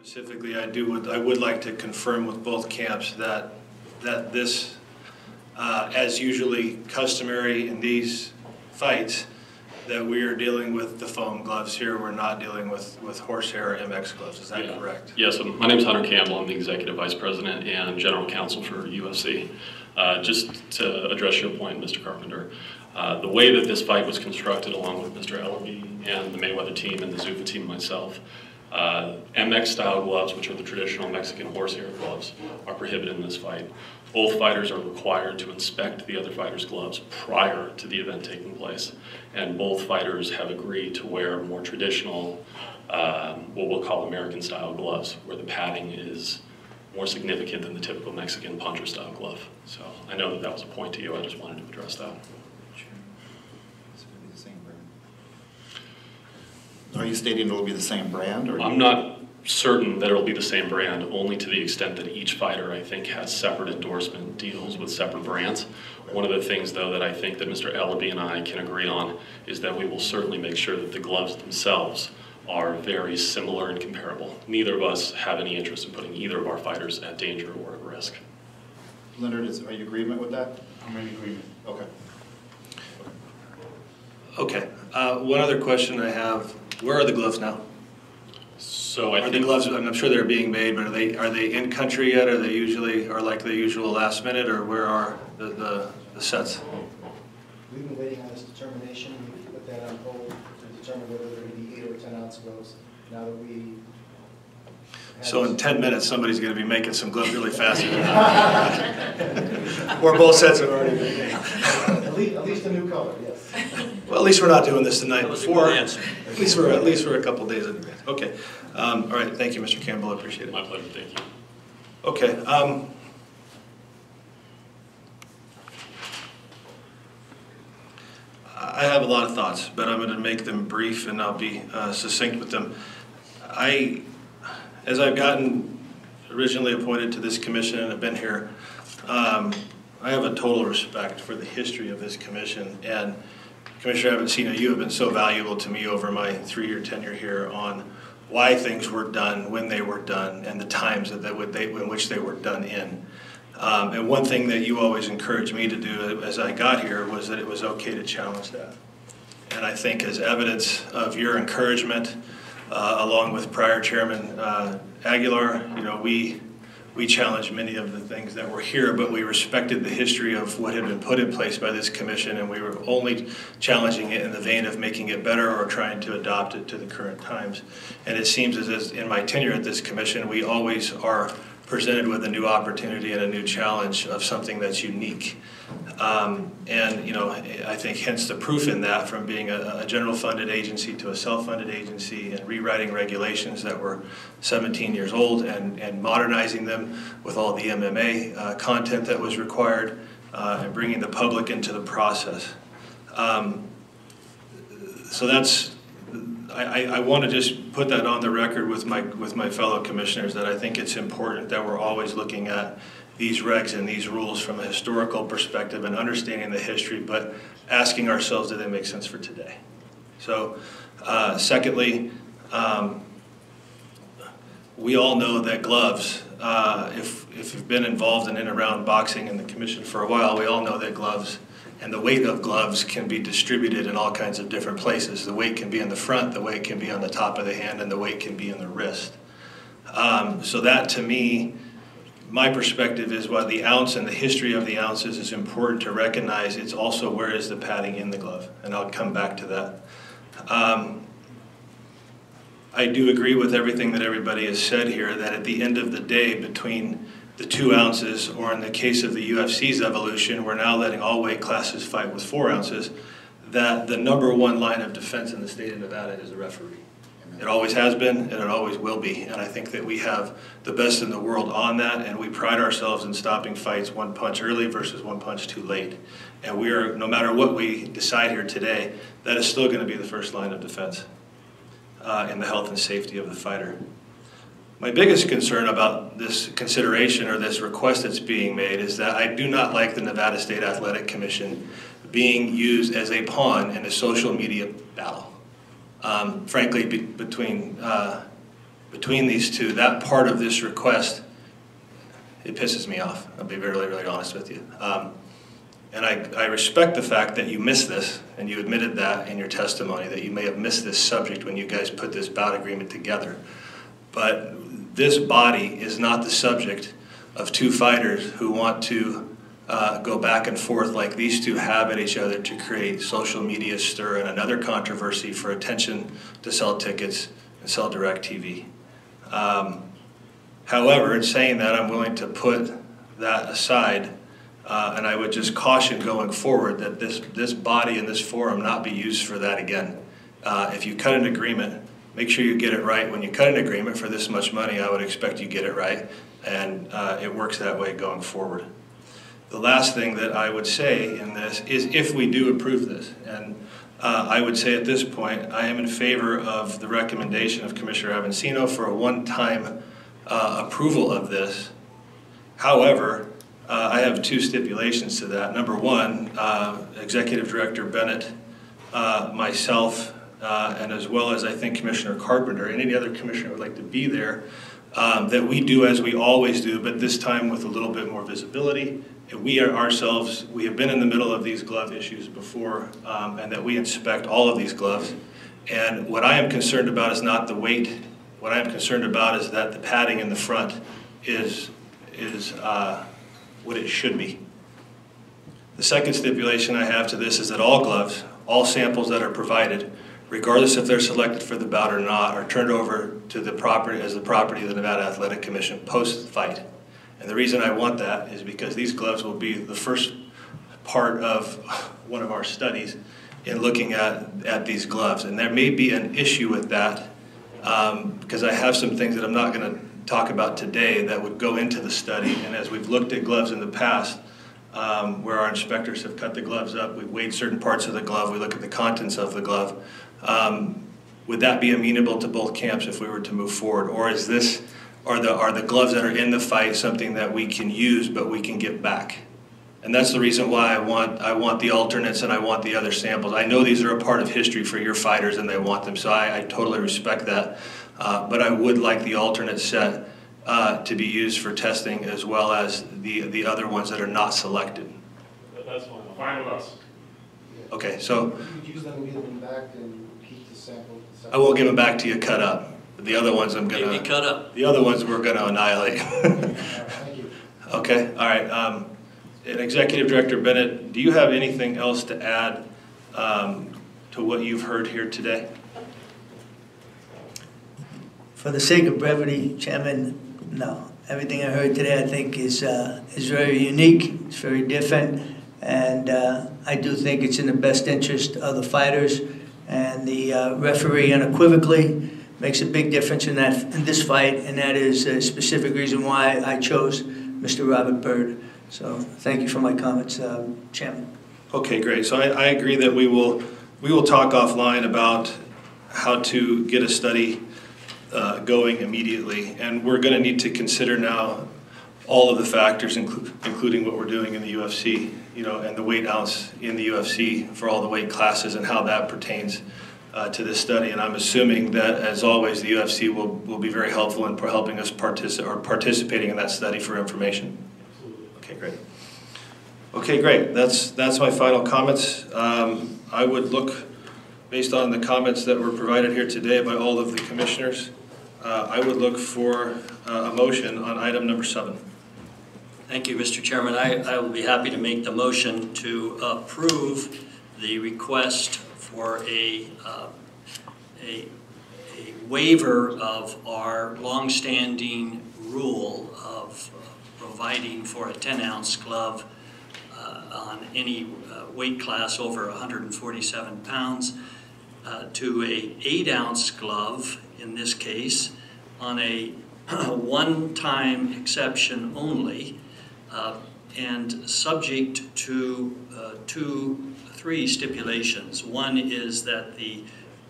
Specifically, I would like to confirm with both camps that this, as usually customary in these fights, that we are dealing with the foam gloves here. We're not dealing with horsehair or MX gloves. Is that correct? Yes. My name is Hunter Campbell. I'm the Executive Vice President and General Counsel for UFC. Just to address your point, Mr. Carpenter, the way that this fight was constructed, along with Mr. Ellaby and the Mayweather team and the Zuffa team and myself, MX-style gloves, which are the traditional Mexican horsehair gloves, are prohibited in this fight. Both fighters are required to inspect the other fighter's gloves prior to the event taking place, and both fighters have agreed to wear more traditional, what we'll call American-style gloves, where the padding is more significant than the typical Mexican puncher-style glove. So I know that was a point to you. I just wanted to address that. Are you stating it'll be the same brand? Or I'm not certain that it'll be the same brand, only to the extent that each fighter, I think, has separate endorsement deals with separate brands. One of the things, though, that I think that Mr. Ellaby and I can agree on is that we will certainly make sure that the gloves themselves are very similar and comparable. Neither of us have any interest in putting either of our fighters at danger or at risk. Leonard, are you in agreement with that? I'm in agreement. Okay. Okay. One other question I have: where are the gloves now? So are the gloves? I'm sure they're being made, but are they in country yet? Are they usually like the usual last minute, or where are the sets? We've been waiting on this determination. We put that on hold to determine whether they're going to be 8 or 10 ounce gloves. Now that we. So in 10 minutes, somebody's going to be making some gloves really fast. Or both sets have already been made. At least a new color, yes. Well, at least we're not doing this the night before. Answer. At least we're a couple days in advance. Okay. All right. Thank you, Mr. Campbell. I appreciate it. My pleasure. Thank you. Okay. I have a lot of thoughts, but I'm going to make them brief and I'll be succinct with them. As I've gotten originally appointed to this commission and have been here, I have a total respect for the history of this commission. And Commissioner Avancino, you have been so valuable to me over my 3-year tenure here on why things were done, when they were done, and the times in which they were done in. And one thing that you always encouraged me to do as I got here was that it was okay to challenge that. And I think as evidence of your encouragement, along with prior Chairman Aguilar, we challenged many of the things that were here, but we respected the history of what had been put in place by this commission, and we were only challenging it in the vein of making it better or trying to adopt it to the current times. And it seems as in my tenure at this commission, we always are presented with a new opportunity and a new challenge of something that's unique. I think hence the proof in that, from being a general funded agency to a self-funded agency, and rewriting regulations that were 17 years old and modernizing them with all the MMA content that was required, and bringing the public into the process. So that's, I want to just put that on the record with my fellow commissioners, that I think it's important that we're always looking at these regs and these rules from a historical perspective and understanding the history, but asking ourselves, do they make sense for today? So, secondly, we all know that gloves, if you've been involved in and around boxing and the commission for a while, we all know that gloves and the weight of gloves can be distributed in all kinds of different places. The weight can be in the front, the weight can be on the top of the hand, and the weight can be in the wrist. So that, to me, my perspective is, while the ounce and the history of the ounces is important to recognize, it's also where is the padding in the glove, and I'll come back to that. I do agree with everything that everybody has said here, that at the end of the day, between the 2 ounces, or in the case of the UFC's evolution, we're now letting all weight classes fight with 4 ounces, that the #1 line of defense in the state of Nevada is the referee. It always has been, and it always will be. And I think that we have the best in the world on that, and we pride ourselves in stopping fights 1 punch early versus 1 punch too late. And we are, no matter what we decide here today, that is still going to be the first line of defense in the health and safety of the fighter. My biggest concern about this consideration, or this request that's being made, is that I do not like the Nevada State Athletic Commission being used as a pawn in a social media battle. Frankly, between between these two, that part of this request, it pisses me off. I'll be really, really honest with you. And I respect the fact that you missed this, and you admitted that in your testimony, that you may have missed this subject when you guys put this bout agreement together. But this body is not the subject of two fighters who want to go back and forth like these two have at each other to create social media stir and another controversy for attention to sell tickets and sell direct TV. However, in saying that, I'm willing to put that aside, and I would just caution going forward that this body and this forum not be used for that again. If you cut an agreement, make sure you get it right. When you cut an agreement for this much money, I would expect you get it right, and it works that way going forward. The last thing that I would say in this is if we do approve this, and I would say at this point, I am in favor of the recommendation of Commissioner Avancino for a one-time approval of this. However, I have two stipulations to that. Number one, Executive Director Bennett, myself, and as well as I think Commissioner Carpenter and any other commissioner would like to be there, that we do as we always do, but this time with a little bit more visibility. And we are ourselves, we have been in the middle of these glove issues before, and that we inspect all of these gloves. And what I am concerned about is not the weight. What I am concerned about is that the padding in the front is what it should be. The second stipulation I have to this is that all gloves, all samples that are provided, regardless if they're selected for the bout or not, are turned over to the property as the property of the Nevada Athletic Commission post-fight. And the reason I want that is because these gloves will be the first part of one of our studies in looking at these gloves. And there may be an issue with that because I have some things that I'm not going to talk about today that would go into the study. And as we've looked at gloves in the past, where our inspectors have cut the gloves up, we've weighed certain parts of the glove, we look at the contents of the glove. Would that be amenable to both camps if we were to move forward? Or is this, are the gloves that are in the fight something that we can use but we can get back? And that's the reason why I want the alternates and I want the other samples. I know these are a part of history for your fighters and they want them, so I totally respect that. But I would like the alternate set to be used for testing as well as the other ones that are not selected. That's fine. Fine with us. Okay, so You use them and give them back and keep the sample. I will give them back to you cut up. The other ones I'm gonna. Maybe cut up. The other ones we're gonna annihilate. Thank you. Okay, all right. And Executive Director Bennett, do you have anything else to add to what you've heard here today? For the sake of brevity, Chairman, no. Everything I heard today, I think, is very unique. It's very different, and I do think it's in the best interest of the fighters. And the referee unequivocally makes a big difference in this fight, and that is a specific reason why I chose Mr. Robert Byrd. So thank you for my comments, Chairman. Okay, great. So I agree that we will talk offline about how to get a study going immediately, and we're going to need to consider now all of the factors, including what we're doing in the UFC, and the weight ounce in the UFC for all the weight classes and how that pertains to this study. And I'm assuming that, as always, the UFC will be very helpful in helping us participating in that study for information. Okay, great. Okay, great. That's my final comments. I would look, based on the comments that were provided here today by all of the commissioners, I would look for a motion on item number 7. Thank you, Mr. Chairman. I will be happy to make the motion to approve the request for a waiver of our longstanding rule of providing for a 10-ounce glove on any weight class over 147 pounds to a 8-ounce glove, in this case, on a one-time exception only, and subject to three stipulations. One is that the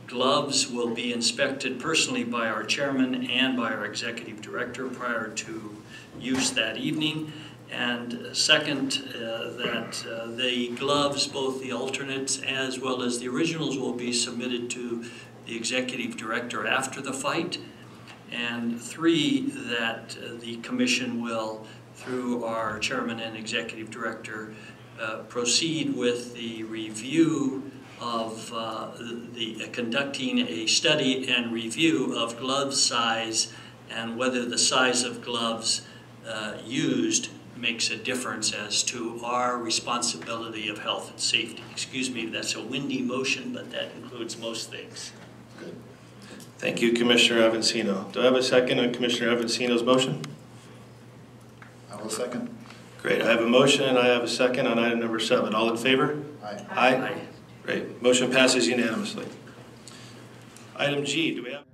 gloves will be inspected personally by our chairman and by our executive director prior to use that evening. And second, that the gloves, both the alternates as well as the originals, will be submitted to the executive director after the fight. And 3, that the commission will, through our chairman and executive director, proceed with the review of conducting a study and review of glove size and whether the size of gloves used makes a difference as to our responsibility of health and safety. Excuse me, that's a windy motion, but that includes most things. Good. Thank you, Commissioner Avancino. Do I have a second on Commissioner Avancino's motion? I will second. Great. I have a motion and I have a second on item number 7. All in favor? Aye. Aye. Great. Motion passes unanimously. Item G, do we have?